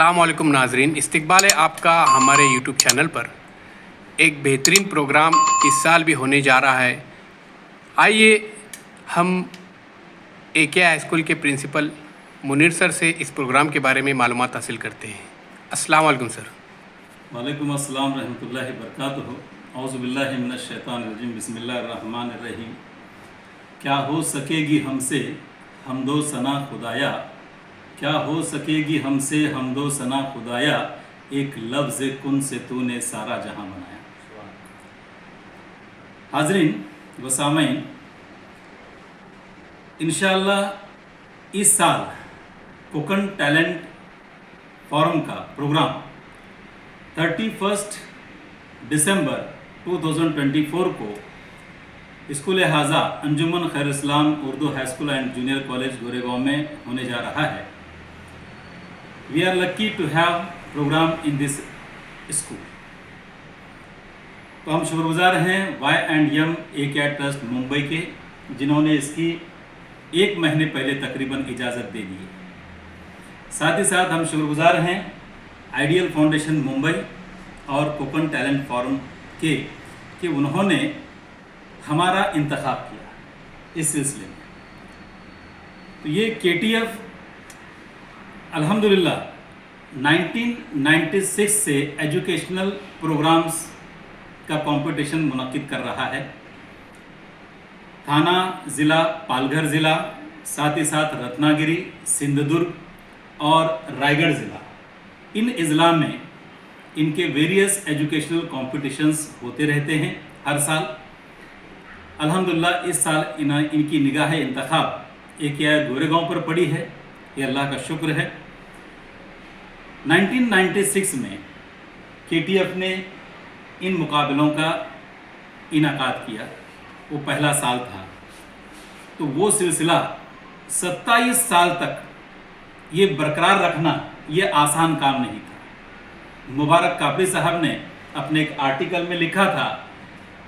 अस्सलाम वालेकुम नाजरीन, इस्तकबाल है आपका हमारे यूट्यूब चैनल पर। एक बेहतरीन प्रोग्राम इस साल भी होने जा रहा है। आइए हम AK हाई स्कूल के प्रिंसिपल मुनीर सर से इस प्रोग्राम के बारे में मालूमात हासिल करते हैं। अस्सलाम वालेकुम सर। वालेकुम अस्सलाम रहमतुल्लाहि बरकातुहू। औज़ु बिल्लाहि मिनश शैतानिर रजीम। बिस्मिल्लाहिर रहमानिर रहीम। क्या हो सकेगी हमसे हमदो सना खुदाया, क्या हो सकेगी हमसे हमदो सना खुदाया, एक लफ्ज़ कुन से तूने सारा जहां बनाया। हाज़रीन व सामईन, इंशाअल्लाह इस साल कोकन टैलेंट फोरम का प्रोग्राम 31 दिसंबर 2024 को स्कूल हाजा Anjuman Khair Islam Urdu high school and junior college Goregaon में होने जा रहा है। We are lucky to have program in this school. तो हम शुक्रगुजार हैं Y&M AK ट्रस्ट मुंबई के, जिन्होंने इसकी 1 महीने पहले तकरीबन इजाज़त दे दी है। साथ ही साथ हम शुक्रगुजार हैं आइडियल फाउंडेशन मुंबई और कोकन टैलेंट फोरम के कि उन्होंने हमारा इंतखाब किया इस सिलसिले में। तो ये KTF अल्हम्दुलिल्लाह 1996 से एजुकेशनल प्रोग्राम्स का कंपटीशन मुनक्किद कर रहा है। थाना ज़िला, पालघर ज़िला, साथ ही साथ रत्नागिरी, सिंधुदुर्ग और रायगढ़ ज़िला, इन अजला में इनके वेरियस एजुकेशनल कॉम्पिटिशन्स होते रहते हैं हर साल। अल्हम्दुलिल्लाह इस साल इनकी निगाह इंतखाब AK गोरेगांव पर पड़ी है, ये अल्लाह का शुक्र है। 1996 में KTF ने इन मुकाबलों का इनाकाद किया, वो पहला साल था। तो वो सिलसिला 27 साल तक ये बरकरार रखना ये आसान काम नहीं था। मुबारक काबली साहब ने अपने एक आर्टिकल में लिखा था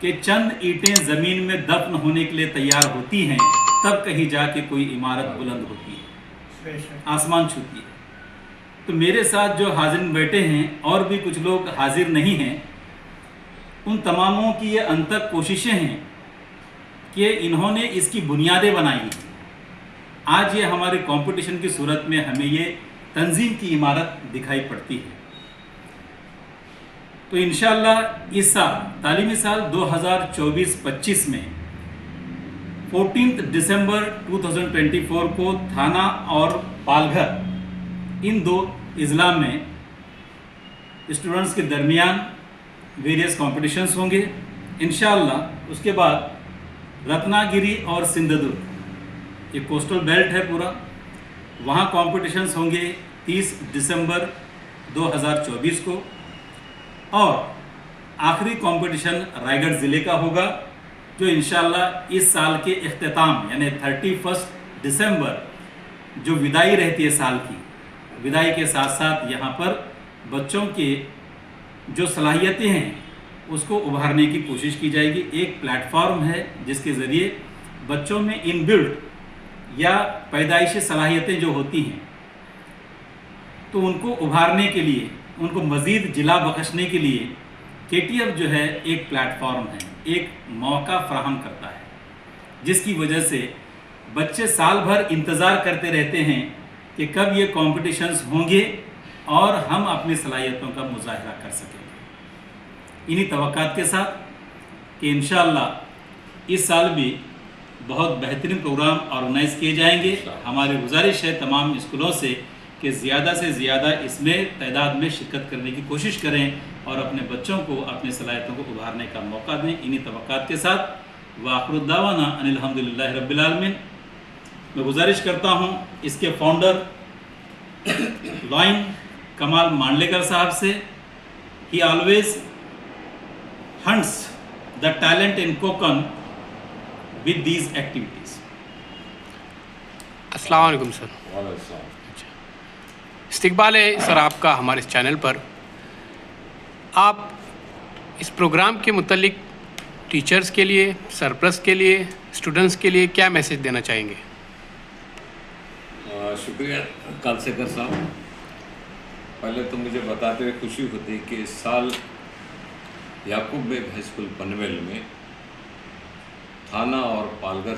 कि चंद ईंटें ज़मीन में दफन होने के लिए तैयार होती हैं, तब कहीं जाके कोई इमारत बुलंद होती है, आसमान छूती है। तो मेरे साथ जो हाजिर बैठे हैं और भी कुछ लोग हाजिर नहीं हैं, उन तमामों की ये अनथक कोशिशें हैं कि इन्होंने इसकी बुनियादें बनाई हैं। आज ये हमारे कंपटीशन की सूरत में हमें ये तंजीम की इमारत दिखाई पड़ती है। तो इंशाअल्लाह इस साल तालीमी साल 2024-25 में 14 दिसंबर 2024 को थाना और पालघर, इन 2 अजला में स्टूडेंट्स के दरमियान वेरियस कॉम्पिटिशन्स होंगे इंशाअल्लाह। उसके बाद रत्नागिरी और सिंधुदुर्ग, ये कोस्टल बेल्ट है पूरा, वहाँ कॉम्पिटिशन्स होंगे 30 दिसंबर 2024 को। और आखिरी कंपटीशन रायगढ़ ज़िले का होगा, जो इंशाअल्लाह इस साल के इख्तिताम यानी 31 दिसंबर जो विदाई रहती है साल की, विदाई के साथ साथ यहाँ पर बच्चों के जो सलाहियतें हैं उसको उभारने की कोशिश की जाएगी। एक प्लेटफॉर्म है जिसके ज़रिए बच्चों में इनबिल्ट या पैदाइशी सलाहियतें जो होती हैं, तो उनको उभारने के लिए, उनको मज़ीद जिला बख्शने के लिए KTF जो है एक प्लेटफॉर्म है, एक मौका फराहम करता है, जिसकी वजह से बच्चे साल भर इंतज़ार करते रहते हैं कि कब ये कॉम्पिटिशन्स होंगे और हम अपनी सलाहियतों का मुजाहरा कर सकेंगे। इन्हीं तवक्कात के साथ कि इंशाअल्लाह इस साल भी बहुत बेहतरीन प्रोग्राम ऑर्गेनाइज़ किए जाएंगे। हमारी गुजारिश है तमाम स्कूलों से कि ज़्यादा से ज़्यादा इसमें तादाद में शिरकत करने की कोशिश करें और अपने बच्चों को अपनी सलाहियतों को उभारने का मौका दें। इन्हीं तवक्कात के साथ वाखिर दावाना अनिल हम्दुलिल्लाहि रब्बिल आलमीन। मैं गुजारिश करता हूँ इसके फाउंडर लॉइन कमाल मांडलेकर साहब से, he always hunts the talent in Konkan with these activities. अस्सलाम वालेकुम सर। इस्तकबाल है सर आपका हमारे इस चैनल पर। आप इस प्रोग्राम के मुतल्लिक टीचर्स के लिए, सरप्लस के लिए, स्टूडेंट्स के लिए क्या मैसेज देना चाहेंगे? शुक्रिया कालसेकर साहब। पहले तो मुझे बताते हुए खुशी होती कि इस साल याकूब बेग हाई स्कूल पनवेल में थाना और पालघर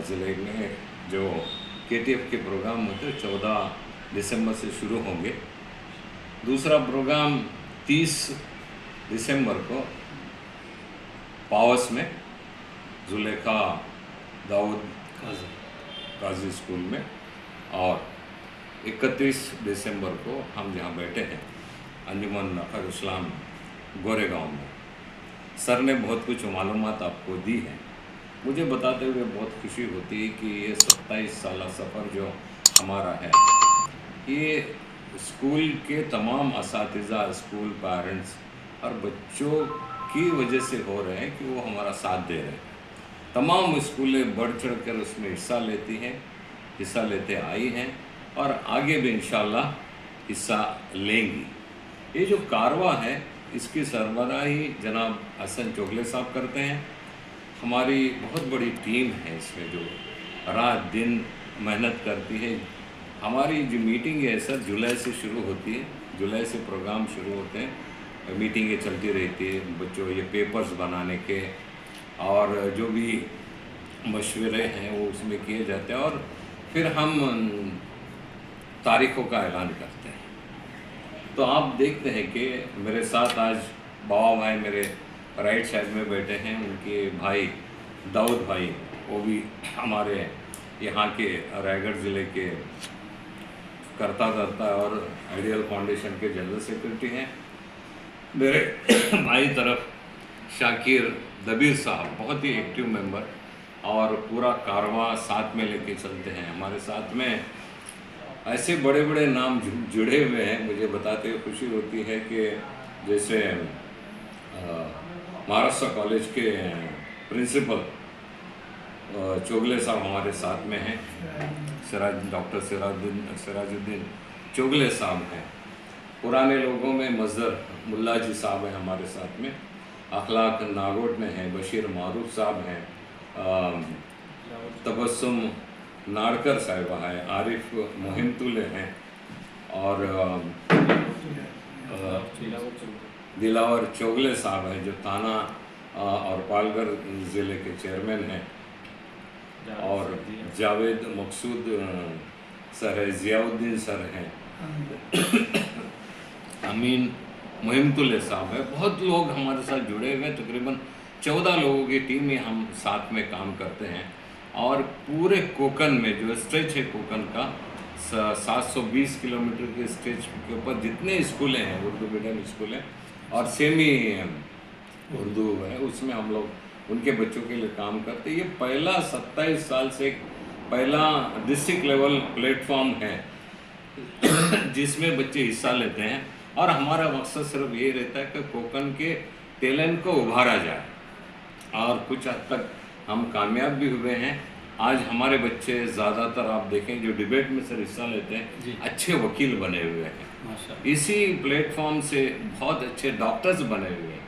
ज़िले में जो KTF के प्रोग्राम होते 14 दिसंबर से शुरू होंगे। दूसरा प्रोग्राम 30 दिसंबर को पावस में जुलेखा दाऊद काजी स्कूल में, और 31 दिसंबर को हम जहाँ बैठे हैं अंजुमन अखर इस्लाम गोरेगांव में। सर ने बहुत कुछ मालूमात आपको दी है। मुझे बताते हुए बहुत खुशी होती है कि ये 27 साल सफ़र जो हमारा है, ये स्कूल के तमाम असातिज़ा, स्कूल पेरेंट्स और बच्चों की वजह से हो रहे हैं कि वो हमारा साथ दे रहे हैं। तमाम स्कूलें बढ़ चढ़ कर उसमें हिस्सा लेते आई हैं और आगे भी इंशाल्लाह हिस्सा लेंगी। ये जो कारवा है इसकी सरबराही जनाब हसन चोगले साहब करते हैं। हमारी बहुत बड़ी टीम है इसमें जो रात दिन मेहनत करती है। हमारी जो मीटिंग है सर जुलाई से शुरू होती है, जुलाई से प्रोग्राम शुरू होते हैं, मीटिंगें चलती रहती है बच्चों ये पेपर्स बनाने के, और जो भी मशवरे हैं वो उसमें किए जाते हैं, और फिर हम तारीखों का ऐलान करते हैं। तो आप देखते हैं कि मेरे साथ आज बाबा भाई मेरे राइट साइड में बैठे हैं, उनके भाई दाऊद भाई वो भी हमारे यहाँ के रायगढ़ ज़िले के करता धरता और आइडियल फाउंडेशन के जनरल सेक्रेटरी हैं। मेरे भाई तरफ शाकिर दबीर साहब बहुत ही एक्टिव मेंबर, और पूरा कारवां साथ में लेके चलते हैं। हमारे साथ में ऐसे बड़े बड़े नाम जुड़े हुए हैं, मुझे बताते हुए खुशी होती है कि जैसे महाराष्ट्र कॉलेज के प्रिंसिपल चोगले साहब हमारे साथ में हैं, डॉक्टर सिराजुद्दीन चोगले साहब हैं। पुराने लोगों में मजहर मुल्ला जी साहब हैं हमारे साथ में, अखलाक नागोट में हैं, बशीर मारूफ साहब हैं, तबस्सुम नाड़कर साहिबा है, आरिफ मोहिमतुल्ले हैं, और दिलावर चोगले साहब हैं जो थाना और पालघर ज़िले के चेयरमैन हैं, और जावेद मकसूद सर है, ज़ियाउद्दीन सर हैं, अमीन मोहिमतुल्ले साहब है। बहुत लोग हमारे साथ जुड़े हुए, तकरीबन 14 लोगों की टीम ही हम साथ में काम करते हैं। और पूरे कोकन में जो स्ट्रेच है कोकन का 720 किलोमीटर के स्ट्रेच के ऊपर जितने स्कूलें हैं, उर्दू मीडियम स्कूल हैं और सेमी उर्दू है, उसमें हम लोग उनके बच्चों के लिए काम करते हैं। ये पहला 27 साल से पहला डिस्ट्रिक्ट लेवल प्लेटफॉर्म है जिसमें बच्चे हिस्सा लेते हैं, और हमारा मकसद सिर्फ ये रहता है कि कोकन के टैलेंट को उभारा जाए, और कुछ हद तक हम कामयाब भी हुए हैं। आज हमारे बच्चे ज़्यादातर आप देखें जो डिबेट में सर हिस्सा लेते हैं अच्छे वकील बने हुए हैं। इसी प्लेटफॉर्म से बहुत अच्छे डॉक्टर्स बने हुए हैं,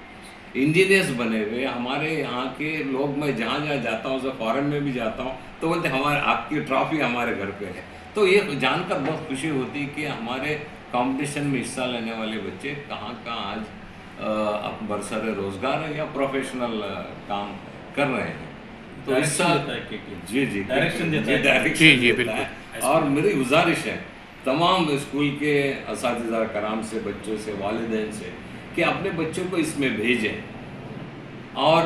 इंजीनियर्स बने हुए। हमारे यहाँ के लोग, मैं जहाँ जहाँ जाता हूँ, जब फॉरेन में भी जाता हूँ तो बोलते हमारे आपकी ट्रॉफी हमारे घर पे है। तो ये जानकर बहुत खुशी होती है कि हमारे कंपटीशन में हिस्सा लेने वाले बच्चे कहाँ कहाँ आज बरसर रोज़गार है या प्रोफेशनल काम कर रहे हैं। तो इस साल जी डायरेक्शन देता है। और मेरी गुजारिश है तमाम स्कूल के असातिज़ा कराम से, बच्चों से, वालिदैन से कि अपने बच्चों को इसमें भेजें और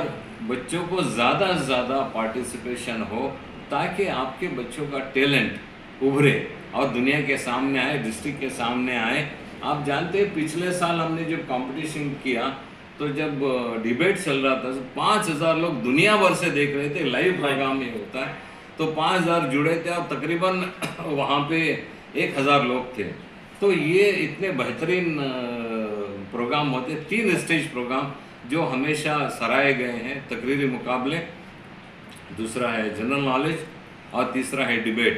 बच्चों को ज़्यादा से ज़्यादा पार्टिसिपेशन हो, ताकि आपके बच्चों का टैलेंट उभरे और दुनिया के सामने आए, डिस्ट्रिक्ट के सामने आए। आप जानते हैं पिछले साल हमने जब कंपटीशन किया तो जब डिबेट चल रहा था 5000 लोग दुनिया भर से देख रहे थे, लाइव प्रोग्राम ये होता है, तो 5000 जुड़े थे और तकरीबन वहाँ पे 1000 लोग थे। तो ये इतने बेहतरीन प्रोग्राम होते, 3 स्टेज प्रोग्राम जो हमेशा सराहे गए हैं। तकरीरी मुकाबले, दूसरा है जनरल नॉलेज और तीसरा है डिबेट।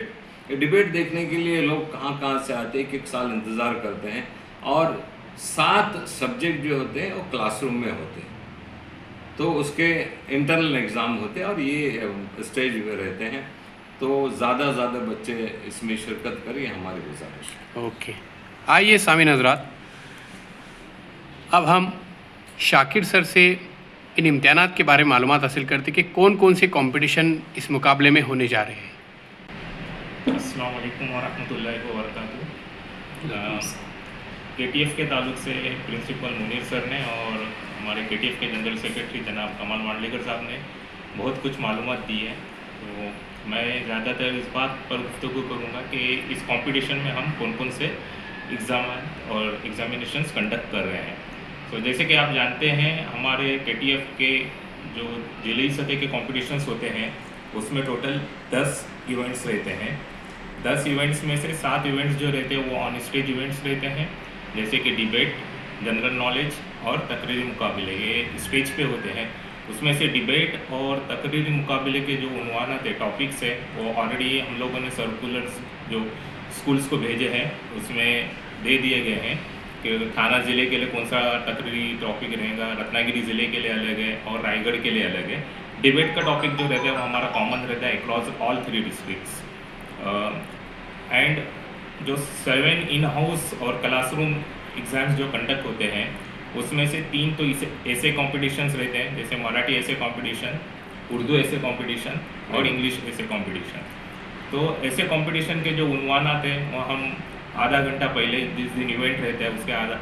ये डिबेट देखने के लिए लोग कहाँ कहाँ से आते हैं, एक साल इंतज़ार करते हैं, और 7 सब्जेक्ट जो होते हैं वो क्लासरूम में होते हैं, तो उसके इंटरनल एग्ज़ाम होते हैं और ये स्टेज में रहते हैं। तो ज़्यादा से ज़्यादा बच्चे इसमें शिरकत करें, हमारी गुजारिश है। ओके। आइए सामीन हज़रात, अब हम शाकिर सर से इन इम्तिहानात के बारे में मालूमात हासिल करते कि कौन कौन से कंपटीशन इस मुकाबले में होने जा रहे हैं। अस्सलाम वालेकुम वरहमतुल्लाहि वबरकातुहू। KTF के ताल्लुक़ से प्रिंसिपल मुनीर सर ने और हमारे KTF के जनरल सेक्रेटरी जनाब कमाल मांडलेकर साहब ने बहुत कुछ मालूमात दी है। तो मैं ज़्यादातर इस बात पर गुफ्तगू करूँगा कि इस कंपटीशन में हम कौन कौन से एग्ज़ाम और एग्ज़ामिनेशंस कंडक्ट कर रहे हैं। तो जैसे कि आप जानते हैं, हमारे KTF के जो जिले सतह के कॉम्पिटिशन्स होते हैं उसमें टोटल 10 इवेंट्स रहते हैं। 10 इवेंट्स में से 7 इवेंट्स जो रहते हैं वो ऑन स्टेज इवेंट्स रहते हैं, जैसे कि डिबेट, जनरल नॉलेज और तकरीरी मुकाबले, ये स्टेज पे होते हैं। उसमें से डिबेट और तकरीरी मुकाबले के जो उन्वानात है, टॉपिक्स है, वो ऑलरेडी हम लोगों ने सर्कुलर्स जो स्कूल्स को भेजे हैं उसमें दे दिए गए हैं कि थाना ज़िले के लिए कौन सा तकरीरी टॉपिक रहेगा, रत्नागिरी ज़िले के लिए अलग है और रायगढ़ के लिए अलग है। डिबेट का टॉपिक जो रहता है वो हमारा कॉमन रहता है अक्रॉस ऑल 3 डिस्ट्रिक्ट्स। एंड जो 7 इन हाउस और क्लासरूम एग्ज़ाम्स जो कंडक्ट होते हैं उसमें से 3 तो ऐसे कॉम्पिटिशन्स रहते हैं, जैसे मराठी ऐसे कॉम्पिटिशन, उर्दू ऐसे कॉम्पिटिशन और इंग्लिश ऐसे कॉम्पिटिशन। तो ऐसे कंपटीशन के जो उन्वानात हैं वो हम आधा घंटा पहले, जिस दिन इवेंट रहता है उसके आधा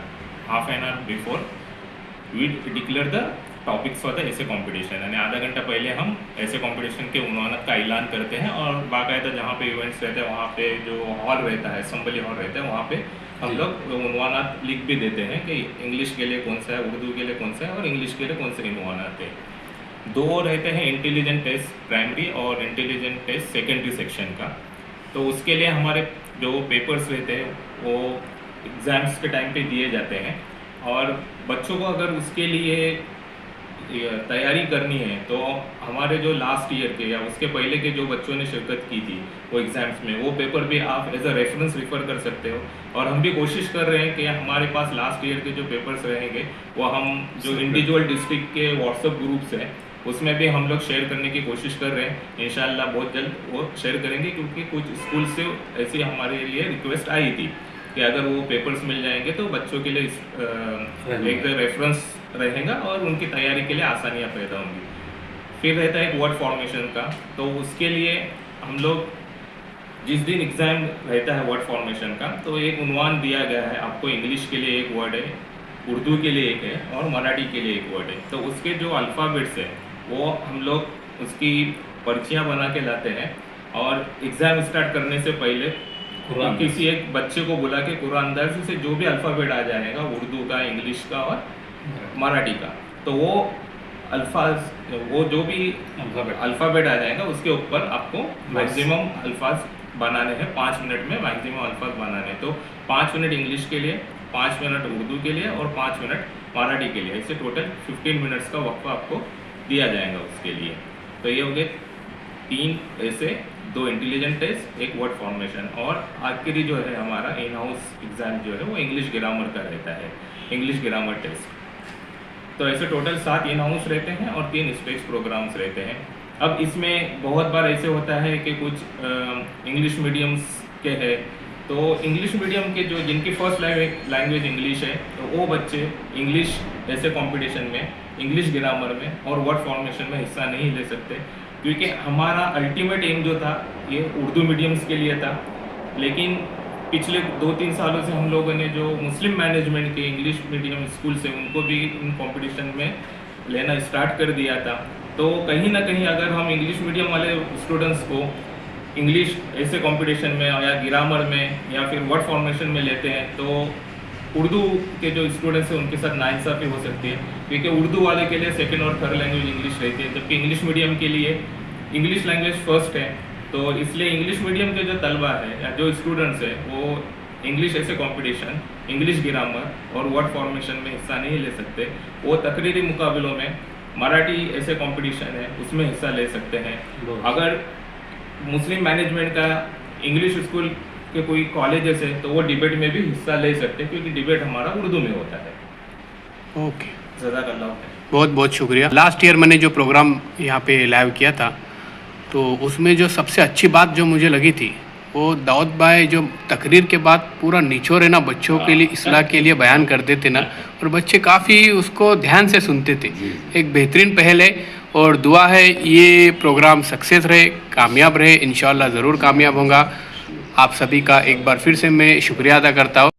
half an hour before we declare the topics for the essay competition, यानी आधा घंटा पहले हम ऐसे कंपटीशन के उन्वानात का ऐलान करते हैं और बाकायदा जहाँ पे इवेंट्स रहते हैं वहाँ पे जो हॉल रहता है, असेंबली हॉल रहता है, वहाँ पे हम लोग उन्वानात लिख भी देते हैं कि इंग्लिश के लिए कौन सा है, उर्दू के लिए कौन सा है और इंग्लिश के लिए कौन से उन्वानात है। 2 रहते हैं इंटेलिजेंट टेस्ट प्राइमरी और इंटेलिजेंट टेस्ट सेकेंडरी सेक्शन का। तो उसके लिए हमारे जो पेपर्स रहते हैं वो एग्ज़ाम्स के टाइम पे दिए जाते हैं और बच्चों को अगर उसके लिए तैयारी करनी है तो हमारे जो लास्ट ईयर के या उसके पहले के जो बच्चों ने शिरकत की थी वो एग्ज़ाम्स में, वो पेपर भी आप एज अ रेफरेंस रिफ़र कर सकते हो। और हम भी कोशिश कर रहे हैं कि हमारे पास लास्ट ईयर के जो पेपर्स रहेंगे वो हम जो इंडिविजुअल डिस्ट्रिक्ट के व्हाट्सएप ग्रुप्स हैं उसमें भी हम लोग शेयर करने की कोशिश कर रहे हैं। इंशाल्लाह बहुत जल्द वो शेयर करेंगे, क्योंकि कुछ स्कूल से ऐसी हमारे लिए रिक्वेस्ट आई थी कि अगर वो पेपर्स मिल जाएंगे तो बच्चों के लिए एक रेफरेंस रहेगा और उनकी तैयारी के लिए आसानियाँ पैदा होंगी। फिर रहता है एक वर्ड फॉर्मेशन का, तो उसके लिए हम लोग जिस दिन एग्ज़ाम रहता है वर्ड फॉर्मेशन का तो एक उन्वान दिया गया है आपको, इंग्लिश के लिए एक वर्ड है, उर्दू के लिए एक है और मराठी के लिए एक वर्ड है। तो उसके जो अल्फ़ाबेट्स है वो हम लोग उसकी पर्चियाँ बना के लाते हैं और एग्ज़ाम स्टार्ट करने से पहले किसी एक बच्चे को बुला के कुरानदाजी से जो भी अल्फ़ाबेट आ जाएगा, उर्दू का, इंग्लिश का और मराठी का, तो वो अल्फाज, वो जो भी अल्फ़ाबेट आ जाएगा उसके ऊपर आपको मैक्सिमम अल्फाज बनाने हैं। 5 मिनट में मैक्सिमम अल्फाज बनाने हैं। तो 5 मिनट इंग्लिश के लिए, 5 मिनट उर्दू के लिए और 5 मिनट मराठी के लिए, ऐसे टोटल 15 मिनट्स का वक्फा आपको दिया जाएगा उसके लिए। तो ये हो गए 3 ऐसे, 2 इंटेलिजेंट टेस्ट, एक वर्ड फॉर्मेशन और आखिरी जो है हमारा इन हाउस एग्ज़ाम जो है वो इंग्लिश ग्रामर का रहता है, इंग्लिश ग्रामर टेस्ट। तो ऐसे टोटल 7 इन हाउस रहते हैं और 3 स्टेज प्रोग्राम्स रहते हैं। अब इसमें बहुत बार ऐसे होता है कि कुछ इंग्लिश मीडियम्स के हैं, तो इंग्लिश मीडियम के जो जिनकी फर्स्ट लैंग्वेज इंग्लिश है तो वो बच्चे इंग्लिश ऐसे कंपटीशन में, इंग्लिश ग्रामर में और वर्ड फॉर्मेशन में हिस्सा नहीं ले सकते, क्योंकि हमारा अल्टीमेट एम जो था ये उर्दू मीडियम्स के लिए था। लेकिन पिछले 2-3 सालों से हम लोगों ने जो मुस्लिम मैनेजमेंट के इंग्लिश मीडियम स्कूल से उनको भी इन कंपटीशन में लेना स्टार्ट कर दिया था। तो कहीं ना कहीं अगर हम इंग्लिश मीडियम वाले स्टूडेंट्स को इंग्लिश ऐसे कंपटीशन में या ग्रामर में या फिर वर्ड फॉर्मेशन में लेते हैं तो उर्दू के जो स्टूडेंट्स हैं उनके साथ नाइंसाफ़ी हो सकती है, क्योंकि उर्दू वाले के लिए सेकेंड और थर्ड लैंग्वेज इंग्लिश रहती है, जबकि इंग्लिश मीडियम के लिए इंग्लिश लैंग्वेज फर्स्ट है। तो इसलिए इंग्लिश मीडियम के जो तलबा है या जो स्टूडेंट्स हैं वो इंग्लिश ऐसे कंपटीशन, इंग्लिश ग्रामर और वर्ड फॉर्मेशन में हिस्सा नहीं ले सकते। वो तकरीरी मुकाबलों में मराठी ऐसे कंपटीशन है उसमें हिस्सा ले सकते हैं। अगर मुस्लिम मैनेजमेंट का इंग्लिश स्कूल के कोई कॉलेजेस है तो वो डिबेट में भी हिस्सा ले सकते हैं, क्योंकि डिबेट हमारा उर्दू में होता है। ओके, जज़ाकल्लाह। बहुत बहुत शुक्रिया। लास्ट ईयर मैंने जो प्रोग्राम यहाँ पे लाइव किया था तो उसमें जो सबसे अच्छी बात जो मुझे लगी थी वो दाऊद भाई जो तकरीर के बाद पूरा निचोड़ है ना बच्चों के लिए इस्लाह के लिए बयान करते थे ना, और बच्चे काफ़ी उसको ध्यान से सुनते थे। एक बेहतरीन पहल है और दुआ है ये प्रोग्राम सक्सेस रहे, कामयाब रहे, इंशाल्लाह ज़रूर कामयाब होगा। आप सभी का एक बार फिर से मैं शुक्रिया अदा करता हूँ।